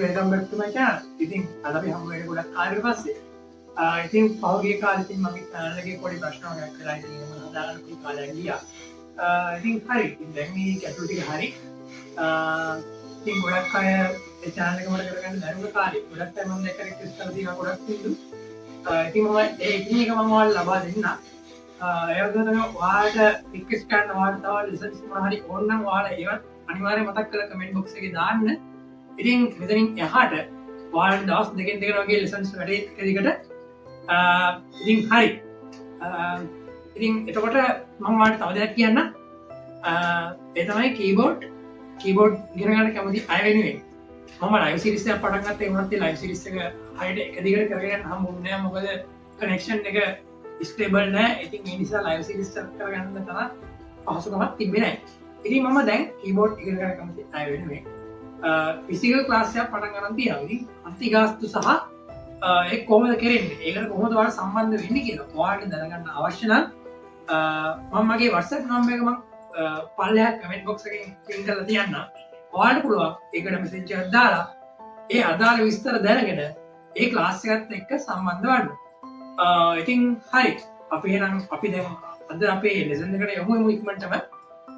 welcome back to my channel. ඉතින් අද අපි හමු වෙන්නේ ගොඩක් කාලෙකට පස්සේ. ඉතින් පහුගිය කාලේ ඉතින් මගේ channel එකේ පොඩි ප්‍රශ්නයක් වෙලා ඉතින් මම හදාගන්න පොඩි කාලයක් ගියා. ඉතින් හරි. ඉතින් දැන් මේ කැටුල් ටික හරි. ඉතින් ගොඩක් අය ඒ channel එක මට කරගන්න බැරුව කාලේ ගොඩක් අය මම දැක්ක රික්වෙස්ට් කරලා තියෙනවා ගොඩක් සින්දු. ඉතින් මම ඒ ඉතින් එක මම ඔයාලට ලබා දෙන්නම්. ඒ වගේම තමයි ඔයාලට රික්වෙස්ට් කරන ඔයාලට තව ලෙසන්ස් මොනවා හරි ඕන නම් ඔයාලා ඒවත් අනිවාර්යයෙන් මතක් කරලා කමෙන්ට් බොක්ස් එකේ දාන්න. ඉතින් මෙතනින් එහාට ඔයාලට දවස් දෙකෙන් දෙකට වගේ ලෙසන්ස් වැඩි එක දිගට ඉතින් හරි. ඉතින් එතකොට මම ඔයාලට තව දෙයක් කියන්න. ඒ තමයි කීබෝඩ් ඉගෙන ගන්න කැමති අය වෙනුවෙන් මම ලයිව් සීරීස් එකක් පටන් ගත්තා. ඒ වුණත් ඒ ලයිව් සීරීස් එක හරියට එක දිගට කරගෙන හම්බුන්නේ නැහැ. මොකද කනෙක්ෂන් එක ස්ටේබල් නැහැ. ඉතින් ඒ නිසා ලයිව් සීරීස් එක කරගන්න තරම් පහසුකමක් තිබ්බේ නැහැ. ඉතින් මම දැන් කීබෝඩ් ඉගෙන ගන්න කැමති අය වෙනුවෙන් ෆිසිකල් ක්ලාස් එකක් පටන් ගන්න තියෙනවා. ඉතින් අතිගාස්තු සහ ඒක කොහොමද කරන්නේ? ඒකට කොහොමද ඔයාලා සම්බන්ධ වෙන්නේ කියලා ඔයාලට දැනගන්න අවශ්‍ය නම් මම මගේ WhatsApp නම්බර් එක මම පල්ලෙහා කමෙන්ට් බොක්ස් එකේ පින් කරලා තියන්නම්. ඔයාලට පුළුවන් ඒකට මෙසේජ් එකක් දාලා ඒ අදාළ විස්තර දැනගෙන ඒ ක්ලාස් එකත් එක්ක සම්බන්ධ වෙන්න. ඉතින් හරි. අපි දැන් අද අපේ ලෙසන් එකට යමු ඉක්මනටම.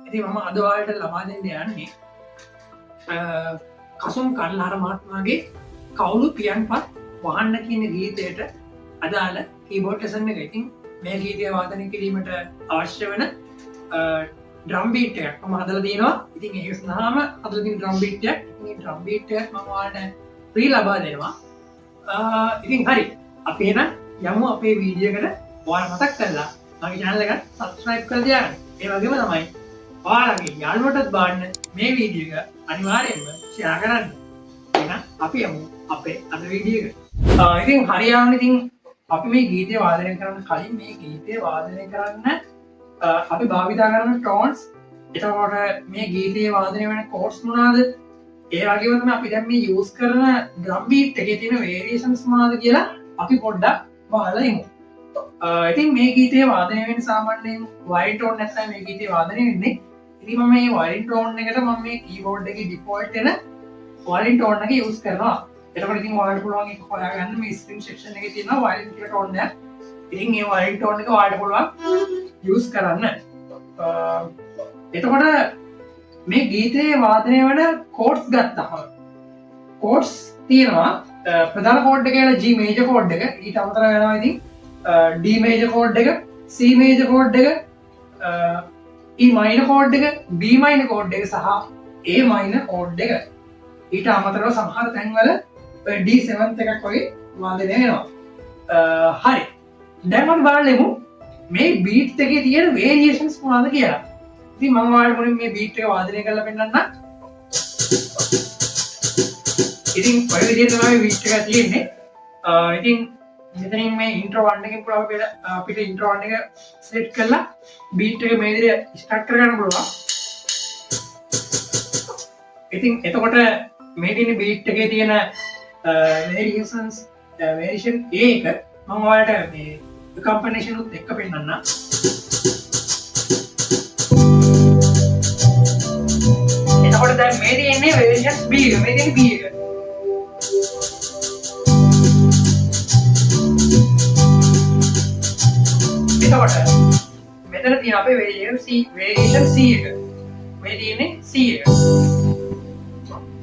ඉතින් මම අද ඔයාලට ලබා දෙන්න යන්නේ කසුම් කල්හාර මහත්මයාගේ කවුළු පියන්පත් වහන්න කියන ගීතයට අදාළ කීබෝඩ් ලෙසන් එක. ඉතින් මේ ගීතය වාදනය කිරීමට අවශ්‍ය වෙන ඩ්‍රම් බීට් එකක් මම හදලා තියෙනවා. ඉතින් ඒක සඳහාම හදලා තියෙන ඩ්‍රම් බීට් එකක්. මේ ඩ්‍රම් බීට් එක මම ඔයාලට ෆ්‍රී ලබා දෙනවා. ඉතින් හරි. අපි එහෙනම් යමු අපේ වීඩියෝ එකට. ඔයාලා මතක් කරලා මගේ channel එකට subscribe කරලා තියාගන්න. ඒ වගේම තමයි ඔයාලගේ යාළුවටත් බාන්න මේ වීඩියෝ එක අනිවාර්යෙන්ම ෂෙයා කරන්න. එහෙනම් අපි යමු අපේ අද වීඩියෝ එකට. ඉතින් හරියටම ඉතින් අපි මේ ගීතය වාදනය කරන්න කලින් මේ ගීතය වාදනය කරන්න අපි භාවිතා කරන ටෝන්ස්, එතකොට මේ ගීතයේ වාදනය වෙන කෝඩ්ස් මොනවාද? ඒ වගේම තමයි අපි දැන් මේ යූස් කරන ඩ්‍රම් බීට් එකේ තියෙන වේරියේෂන්ස් මොනවාද කියලා අපි පොඩ්ඩක් බලලා ඉමු. ඉතින් මේ ගීතයේ වාදනය වෙන සාමාන්‍යයෙන් වයලින් ටෝන් නැත්නම් මේ ගීතයේ වාදනය වෙන්නේ. ඉතින් මම මේ වයලින් ටෝන් එකට මම මේ කීබෝඩ් එකේ ඩිෆෝල්ට් වෙන වයලින් ටෝන් එක යූස් කරනවා. එතකොට ඉතින් ඔයාලට පුළුවන් ඒක හොයාගන්න මේ ස්ට්‍රින්ග් සෙක්ෂන් එකේ තියෙනවා වයලින් කියලා ටෝන් එකක්. ඉතින් මේ වයලින් ටෝන් එක ඔයාලට පුළුවන් යූස් කරන්න. එතකොට මේ ගීතයේ වාදනය වෙන කෝඩ්ස් ගත්තම කෝඩ්ස් තියෙනවා. ප්‍රධාන කෝඩ් එක කියලා G මේජර් කෝඩ් එක. ඊට අමතරව වෙනවා ඉතින් D මේජර් කෝඩ් එක, C මේජර් කෝඩ් එක, E මයිනර් කෝඩ් එක, B මයිනර් කෝඩ් එක සහ A මයිනර් කෝඩ් එක. ඊට අමතරව සමහර තැන්වල D7 එකක් වගේ වාදනය වෙනවා. හරි. දැන් අපි බලමු මේ බීට් එකේ තියෙන වේරියේෂන්ස් මොනවද කියලා. ඉතින් මම ඔයාලට මුලින් මේ බීට් එක වාදනය කරලා පෙන්නන්නම්. ඉතින් ඔය විදිහට තමයි බීට් එක තියෙන්නේ. ඉතින් මෙතනින් මේ ඉන්ට්‍රෝ 1 එකෙන් පුළුවන් අපිට ඉන්ට්‍රෝ 1 එක සිලෙක්ට් කරලා බීට් එක මේ විදිහට ස්ටාර්ට් කරගන්න පුළුවන්. ඉතින් එතකොට මේ තියෙන බීට් එකේ තියෙන වේරියේෂන්ස් වේරියේෂන් A එක මම ඔයාලට මේ කම්පිනේෂන් උත් එක්ක පෙන්නන්න. එතකොට දැන් මේ තියෙන්නේ වේරියේෂන් B එක. මේ තියෙන්නේ B එක. එතකොට මෙතන තියෙන අපේ වේරියේෂන් C එක. මේ තියෙන්නේ C එක.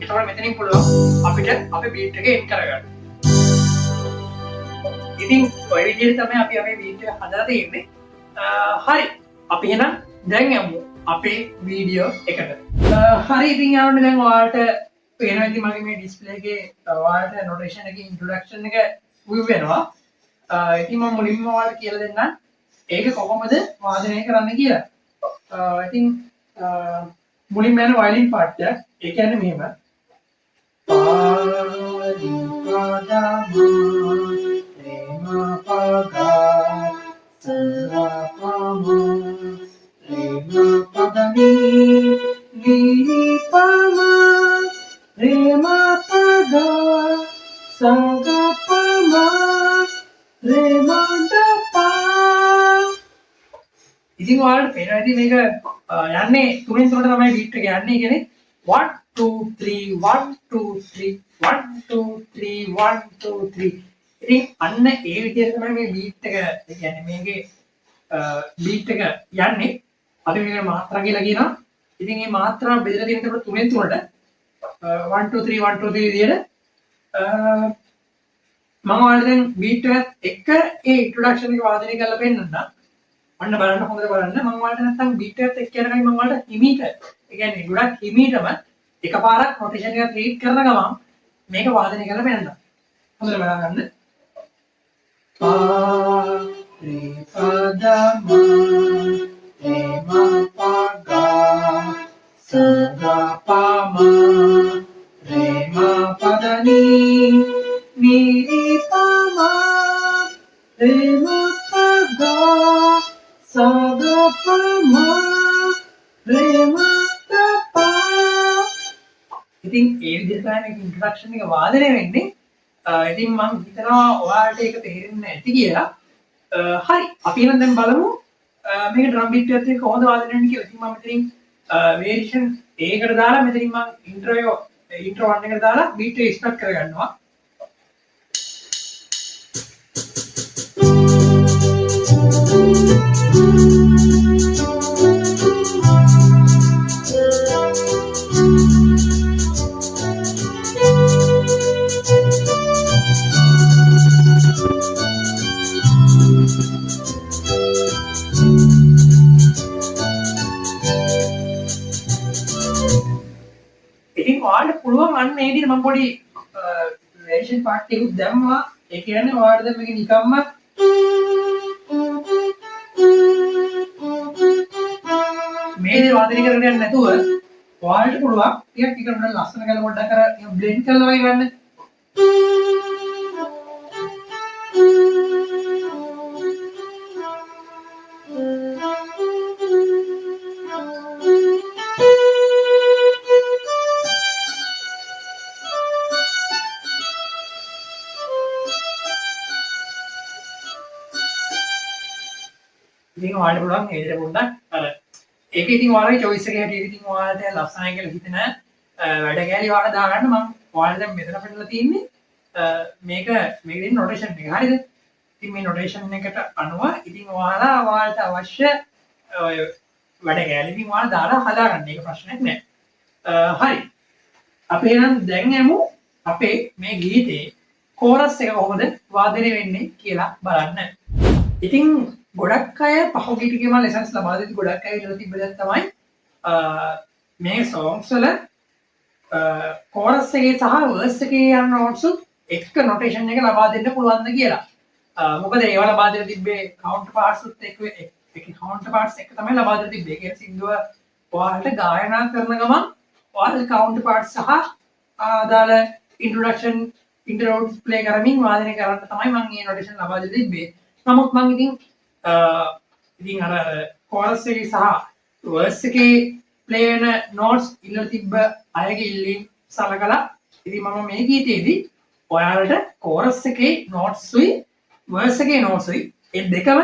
එතකොට මෙතනින් පුළුවන් අපිට අපේ බීට් එක එන් කරගන්න. ඉතින් ඔය විදිහට තමයි අපි අපේ බීට් එක හදලා තියෙන්නේ. හරි. අපි එහෙනම් දැන් යමු අපේ වීඩියෝ එකට. හරි. ඉතින් යාළුවනේ දැන් ඔයාලට පේනවා ඉතින් මගේ මේ ඩිස්ප්ලේ එකේ ඔයාලට නොටේෂන් එකේ ඉන්ට්‍රොඩක්ෂන් එක වුව් වෙනවා. ඉතින් මම මුලින්ම ඔයාලට කියලා දෙන්නම් ඒක කොහොමද වාදනය කරන්න කියලා. ඉතින් මුලින්ම යන වයලින් පාර්ට් එක. ඒ කියන්නේ මෙහෙම. ඉතින් ඔයාලට පේනවා ඉතින් මේක යන්නේ 3 3ට තමයි බීට් එක යන්නේ. කියන්නේ 1 2 3 1 2 3 1 2 3 1 2 3 ඉතින් අන්න ඒ විදිහට තමයි මේ බීට් එක කියන්නේ මේකේ බීට් එක යන්නේ අපි මේක මාත්‍රා කියලා කියනවා ඉතින් මේ මාත්‍රා බෙදලා තියෙනකොට තුනෙන් තුනට 1 2 3 1 2 3 විදිහට මම ඔයාලට දැන් බීට් එකත් එක්ක ඒ ඉන්ට්‍රොඩක්ෂන් එක වාදනය කරලා පෙන්නන්න. අන්න බලන්න හොඳට බලන්න. මම ඔයාලට නැත්තම් බීට් එකත් එක්ක යන ගමන් මම ඔයාලට හිමීට ඒ කියන්නේ ගොඩක් හිමීටම එකපාරක් නොටේෂන් එක රීඩ් කරන ගමන් මේක වාදනය කරලා පෙන්නන්න. හොඳට බලන්න. පා රේ පද ම රේ ම ප ග ස ග ප ම රේ ම පද knee Miri pama, rema pada, saga pama, rema tapa. ඉතින් ඒ විදිහට තමයි ඉන්ට්‍රොඩක්ෂන් එක වාදනය වෙන්නේ. ඉතින් මම හිතනවා ඔයාලට ඒක තේරෙන්නේ නැති කියලා. හරි. අපි එහෙනම් දැන් බලමු මේක ඩ්‍රම් බීට් එකත් එක්ක කොහොමද වාදනය වෙන්නේ කියලා. ඉතින් මම මෙතනින් වේරියේෂන් ඒකට දාලා මෙතනින් මම ඉන්ට්‍රෝ 1 එකට දාලා බීට් එක ස්ටාර්ට් කරගන්නවා. ඉතින් ඔයාලට පුළුවන් අන්න ඒ විදිහට මම පොඩි වේරියේෂන් පාර්ට් එකක් දැම්මා. ඒ කියන්නේ ඔයාලට දැන් මේක නිකම්ම මේ දේ වාදනය කරගෙන යන්න නැතුව ඔයාලට පුළුවන් ටිකක් ටික උඩ ලස්සන කරලා පොඩ්ඩක් අර බ්ලෙන්ඩ් කරලා වගේ ගන්න. ඉතින් ඔයාලට පුළුවන් මේ විදිහට පොඩ්ඩක් අර ඒක ඉතින් ඔයාලගේ choice එක හැටියට ඉතින් ඔයාලට ලස්සනයි කියලා හිතන වැඩ කැලි ඔයාලා දාගන්න මම ඔයාලට දැන් මෙතන පෙන්නලා තියෙන්නේ මේක ඉතින් නොටේෂන් එක හරියද ඉතින් මේ නොටේෂන් එකට අනුව ඉතින් ඔයාලට අවශ්‍ය වැඩ කැලි ඉතින් ඔයාලා දාලා හදාගන්න ඒක ප්‍රශ්නයක් නෑ හරි අපි එහෙනම් දැන් යමු අපේ මේ ගීතේ කෝරස් එක කොහොමද වාදනය වෙන්නේ කියලා බලන්න ඉතින් ගොඩක් අය පහුගිය ටිකේම ලෙසන්ස් ලබා දෙති ගොඩක් අය ඉඳලා තිබ්බ දැන් තමයි මේ songs වල chorus එකේ සහ verse එකේ යන notes එක notation එක ලබා දෙන්න පුළුවන්ද කියලා. මොකද ඒවා ලබා දෙන්න තිබ්බේ counterparts උත් එක්ක counterparts එක තමයි ලබා දෙන්න තිබ්බේ. ඒ කියන්නේ සින්දුව ඔයාලට ගායනා කරන ගමන් ඔයාලට counterparts සහ අදාළ introduction interludes play කරමින් වාදනය කරන්න තමයි මම මේ notation ලබා දෙන්න තිබ්බේ. නමුත් මම ඉතින් අර chorus එකේ සහ verse එකේ play වෙන notes ඉල්ලලා තිබ්බ අයගේ ඉල්ලීම් සලකලා ඉතින් මම මේ ගීතේදී ඔයාලට chorus එකේ notes උයි verse එකේ notes උයි ඒ දෙකම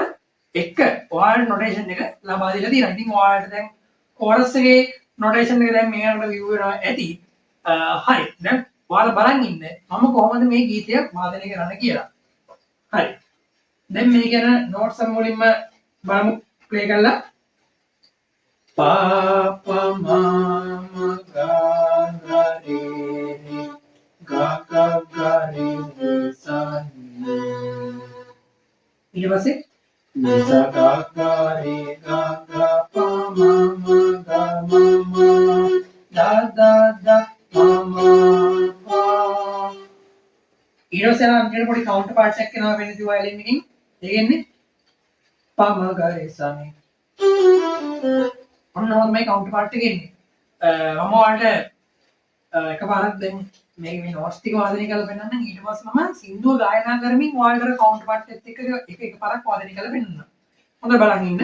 එක ඔයාලට notation එක ලබා දීලා තියෙනවා. ඉතින් ඔයාලට දැන් chorus එකේ notation එක දැන් මේකට view වෙනවා ඇති. හරි. දැන් ඔයාලා බලන් ඉන්න මම කොහොමද මේ ගීතය වාදනය කරන්න කියලා. හරි. දැන් මේ ගැන notes එක මුලින්ම බලමු play කරලා pa pa ma ma ga ga re re ga ga ga re re sa ni ඊට පස්සේ ni sa ga ga re ga ga pa ma ma ga ma ma da da da ma ma pa ඊට පස්සේ අන්තිමට පොඩි counter parts එකක් එනවා වෙන දි violin එකකින් ඒ කියන්නේ pa ma ga re sa ni ඔන්න මේ කවුන්ටර් පාර්ට් එක එන්නේ. මම ඔයාලට එකපාරක් දැන් මේ නෝට්ස් ටික වාදනය කරලා පෙන්නන්නම්. ඊට පස්සේ මම සින්දුව ගායනා කරමින් ඔයාලට කවුන්ටර් පාර්ට් එකත් එක්ක එකපාරක් වාදනය කරලා පෙන්නන්නම්. හොඳට බලන් ඉන්න.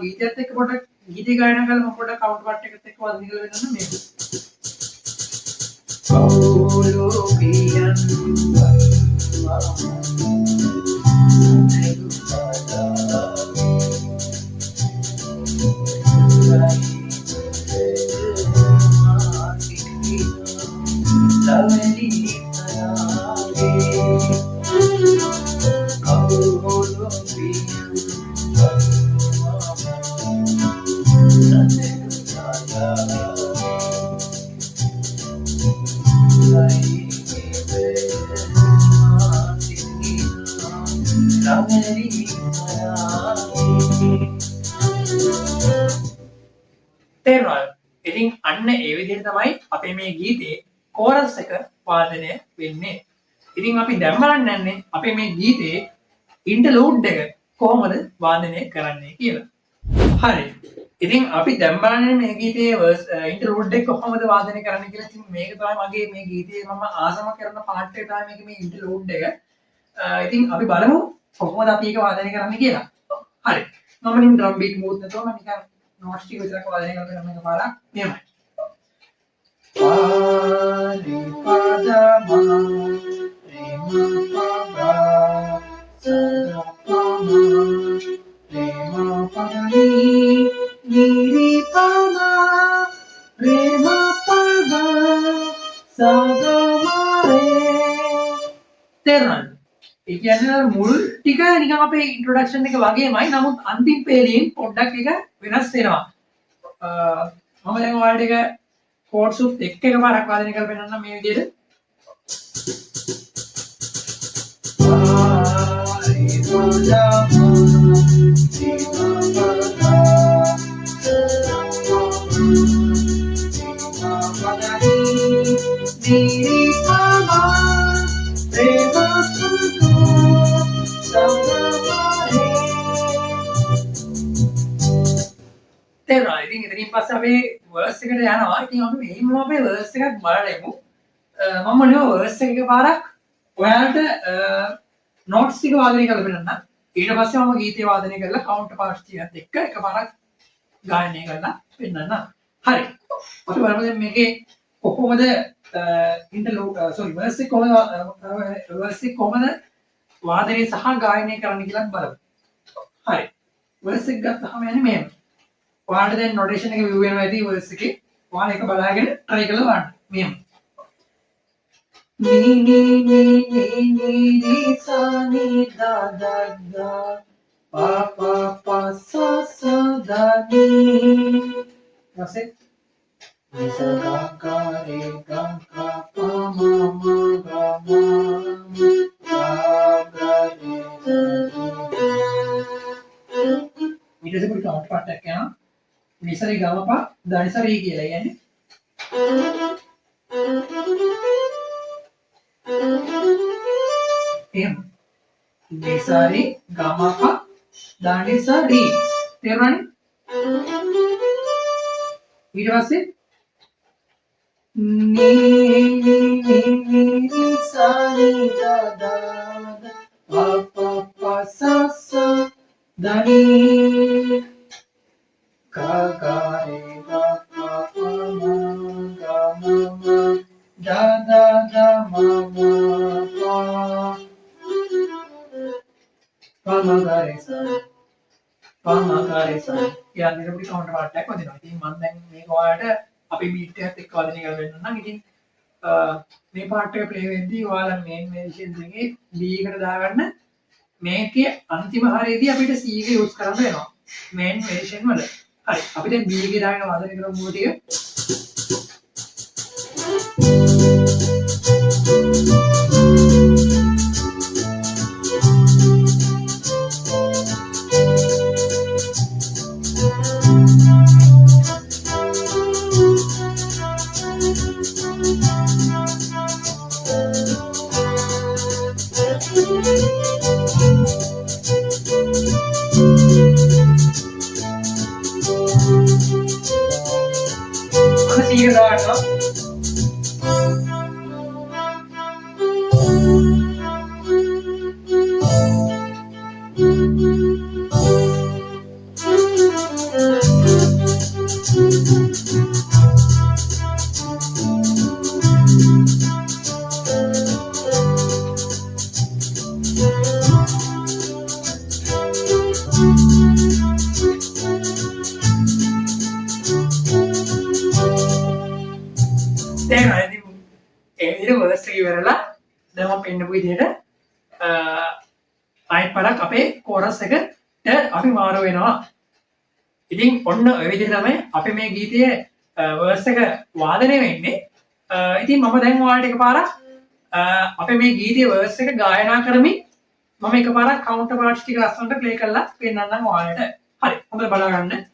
ගීතයත් එක්ක පොඩක් ගීතය ගායනා කරලා මම පොඩක් කවුන්ට් පාර්ට් එකත් එක්ක වදින කියලා වෙනනම් මේක. තේරුණාද? ඉතින් අන්න ඒ විදිහට තමයි අපේ මේ ගීතේ කෝරස් එක වාදනය වෙන්නේ. ඉතින් අපි දැන් බලන්න යන්නේ අපේ මේ ගීතේ ඉන්ටර්ලූඩ් එක කොහොමද වාදනය කරන්නේ කියලා. හරි. ඉතින් අපි දැන් බලන්නේ මේ ගීතයේ ඉන්ටර්ලූඩ් එක කොහොමද වාදනය කරන්නේ කියලා. ඉතින් මේක තමයි මගේ මේ ගීතයේ මම ආසම කරන පාර්ට් එක තමයි මේක මේ ඉන්ටර්ලූඩ් එක. ඉතින් අපි බලමු කොහොමද අපි ඒක වාදනය කරන්නේ කියලා. හරි. මම නිකන් ඩ්‍රම් බීට් මූඩ් නැතුව මම නිකන් නෝට්ස් ටික විතරක් වාදනය කරලා මේක පාරක් මෙහෙමයි. පාරි පදමා ප්‍රේම පබා සරපමා ප්‍රේම පදනී නිරිපමා ප්‍රේම පබා සගමාරේ. තේරුණාද? ඒ කියන්නේ මුල් ටික නිකන් අපේ ඉන්ට්‍රොඩක්ෂන් එක වගේමයි. නමුත් අන්තිම පේලියෙන් පොඩ්ඩක් එක වෙනස් වෙනවා. මම දැන් ඔයාලට එක කෝඩ්ස් උත් එක්ක එකපාරක් වාදනය කරලා පෙන්නන්නම් මේ විදිහට. තේරුණා? ඉතින් එතනින් පස්සේ අපි වර්ස් එකට යනවා. ඉතින් අපි මෙහෙම අපේ වර්ස් එකක් බලලෙමු. මම නේ වර්ස් එක එකපාරක් ඔයාලට නෝට්ස් ටික වාදනය කරලා පෙන්නන්න. ඊට පස්සේ මම ගීතය වාදනය කරලා කවුන්ට් පාර්ට්ස් ටිකත් එක්ක එකපාරක් ගායනය කරලා පෙන්නන්න. හරි. අපි බලමු දැන් මේකේ කොහොමද වර්ස් එක කොහොමද වාදනය සහ ගායනය කරන්න කියලා බලමු. හරි. වර්ස් එක ගත්තාම යන්නේ මෙහෙම. ඔයාලට දැන් නොටේෂන් එක view වෙනවා ඇති වර්ස් එකේ. ඔයාලා ඒක බලාගෙන try කරලා බලන්න. මෙහෙම. ni ni ni ni ni ni sa ni da da da pa pa pa sa sa da ni. That's it. Ni sa ga ga re ga ga pa ma ma ga ma ga ga re ga re. ඊට පස්සේ පොඩි count part එකක් යනවා. නිසරි ගමපා දනිසරි කියලා කියන්නේ. එහෙම. නිසරි ගමපා දනිසරි. තේරුණානේ? ඊට පස්සේ ni ni ni ni sa ni da da da pa pa pa sa sa da ni. Ga ga re ga ga pa ma ga ma ma da da da ma ma pa pa ma ga re sa pa ma ga re sa. යා මේක පොඩි count part එකක් වදිනවා. ඉතින් මම දැන් මේක ඔයාලට අපේ බීට් එකත් එක්ක වදින එක වෙන්න නම් ඉතින් මේ පාර්ට් එක ප්ලේ වෙද්දී ඔයාලා මේන් මෙඩිෂන්ස් එකේ B එකට දාගන්න. මේකේ අන්තිම හරියේදී අපිට C එක යූස් කරන්න වෙනවා. මේන් මෙඩිෂන් වල. හරි. අපි දැන් B එකේ දාගෙන වාදනය කරමු මොකද ටික. දැන් අර ඉතින් ඒ විදිහට වර්ස් එක ඉවරලා දැන් මම පෙන්නපු විදිහට ආයෙත් පරක් අපේ කෝරස් එකට අපි මාරු වෙනවා. ඉතින් ඔන්න ඔය විදිහට තමයි අපි මේ ගීතයේ වර්ස් එක වාදනය වෙන්නේ. ඉතින් මම දැන් ඔයාලට එකපාරක් අපේ මේ ගීතයේ වර්ස් එක ගායනා කරමින් මම එකපාරක් කවුන්ටර් පාර්ට්ස් ටික ලස්සනට ප්ලේ කරලා පෙන්නන්නම් ඔයාලට. හරි. හොඳට බලා ගන්න.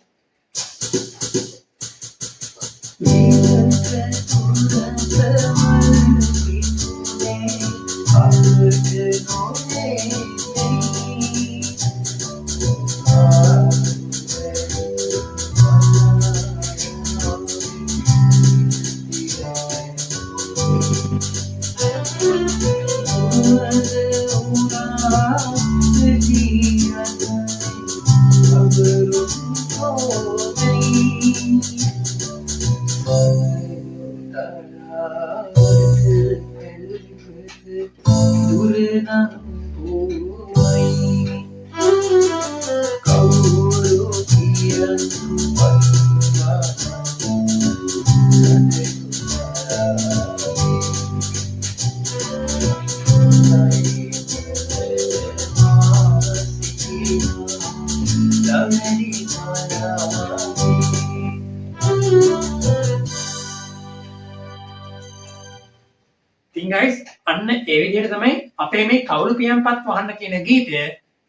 ඉතින් guys අන්න ඒ විදිහට තමයි අපේ මේ කවුළු පියන්පත් වහන්න කියන ගීතය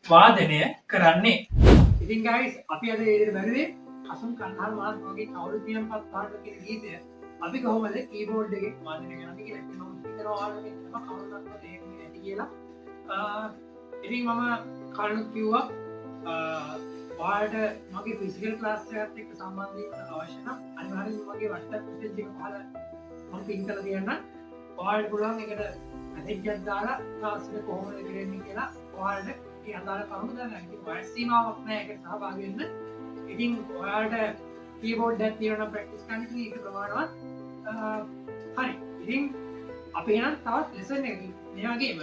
වාදනය කරන්නේ. ඉතින් guys අපි අද මේ විදිහට බැලුවේ අසුන් කන්නාල් මහත්මයාගේ කවුළු පියන්පත් වහන්න කියන ගීතය අපි කොහොමද කීබෝඩ් එකේ වාදනය කරන්නේ කියලා. ඉතින් මම හිතනවා ඔයාලට මේක කවුරුන්වත් තේරෙන්නේ නැති කියලා. ඉතින් මම කලින් කිව්වා ඔයාලට මගේ ෆිසිකල් ක්ලාස් එකත් එක්ක සම්බන්ධ වෙන්න අවශ්‍ය නම් අනිවාර්යෙන්ම මගේ WhatsApp message එක පහල මම පින් කරලා තියන්න. ඔයාලට පුළුවන් ඒකට message එකක් දාලා ක්ලාස් එක කොහොමද කරන්නේ කියලා ඔයාලට ඒ අදාළ කරුණු දැනගන්න. ඉතින් වයස් සීමාවක් නැහැ ඒකට සහභාගී වෙන්න. ඉතින් ඔයාලට කීබෝඩ් එකක් තියෙනවා ප්‍රැක්ටිස් කරන්න ඉතින් ඒක ප්‍රමාණවත්. හරි. ඉතින් අපි එහෙනම් තවත් ලෙසන් එකකින් මේ වගේම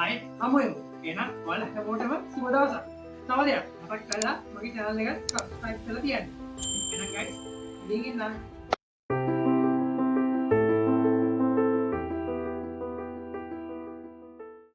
ආයෙත් හමු වෙමු. එහෙනම් ඔයාලා හැමෝටම සුබ දවසක්. තව දෙයක් මතක් කරලා මගේ channel එක subscribe කරලා තියන්න. එහෙනම් guys ඉතින් ඉන්න